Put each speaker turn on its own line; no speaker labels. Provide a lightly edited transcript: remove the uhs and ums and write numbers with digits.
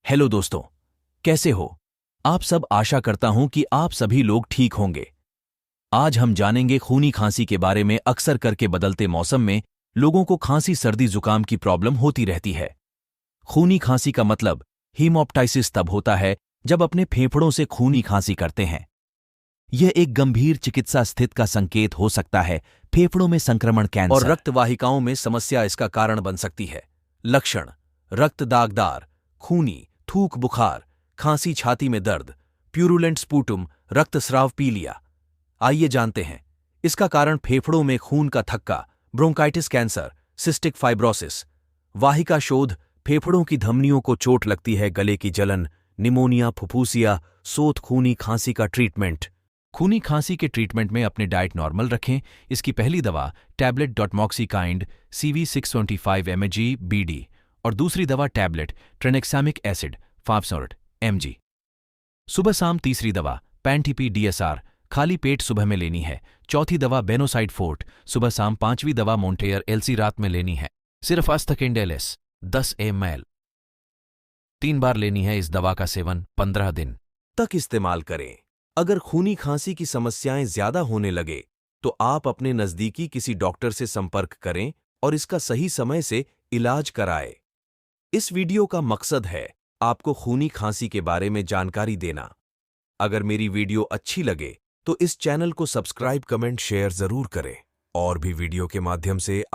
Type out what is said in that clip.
Hello दोस्तों, कैसे हो आप सब। आशा करता हूं कि आप सभी लोग ठीक होंगे। आज हम जानेंगे खूनी खांसी के बारे में। अक्सर करके बदलते मौसम में लोगों को खांसी, सर्दी, जुकाम की प्रॉब्लम होती रहती है। खूनी खांसी का मतलब हीमोप्टाइसिस तब होता है जब अपने फेफड़ों से खूनी खांसी करते हैं। यह एक गंभीर चिकित्सा स्थिति का संकेत हो सकता है। फेफड़ों में संक्रमण, कैंसर और रक्त वाहिकाओं में समस्या इसका कारण बन सकती है। लक्षण: रक्त दागदार, खूनी, थूक, बुखार, खांसी, छाती में दर्द, प्यूरुलेंट स्पूटुम, रक्तस्राव, पीलिया। आइए जानते हैं इसका कारण। फेफड़ों में खून का थक्का, ब्रोंकाइटिस, कैंसर, सिस्टिक फाइब्रोसिस। वाहिका शोध: फेफड़ों की धमनियों को चोट लगती है, गले की जलन, निमोनिया, फुफ्फुसिया, सोत। खूनी खांसी का ट्रीटमेंट: खूनी खांसी के ट्रीटमेंट में अपने डाइट नॉर्मल रखें। इसकी पहली दवा टैबलेट डॉटमॉक्सीकाइंड CV625 mg BD और दूसरी दवा टैबलेट ट्रेनेक्सामिक एसिड 500 mg सुबह शाम। तीसरी दवा पैंटीपी DSR खाली पेट सुबह में लेनी है। चौथी दवा बेनोसाइड फोर्ट सुबह शाम। पांचवी दवा मोन्टेयर LC रात में लेनी है। सिर्फ अस्थकेंडेलेस 10 ml 3 बार लेनी है। इस दवा का सेवन 15 दिन तक इस्तेमाल करें। अगर खूनी खांसी की समस्याएं ज्यादा होने लगे तो आप अपने नजदीकी किसी डॉक्टर से संपर्क करें और इसका सही समय से इलाज कराएं। इस वीडियो का मकसद है आपको खूनी खांसी के बारे में जानकारी देना। अगर मेरी वीडियो अच्छी लगे तो इस चैनल को सब्सक्राइब, कमेंट, शेयर जरूर करें और भी वीडियो के माध्यम से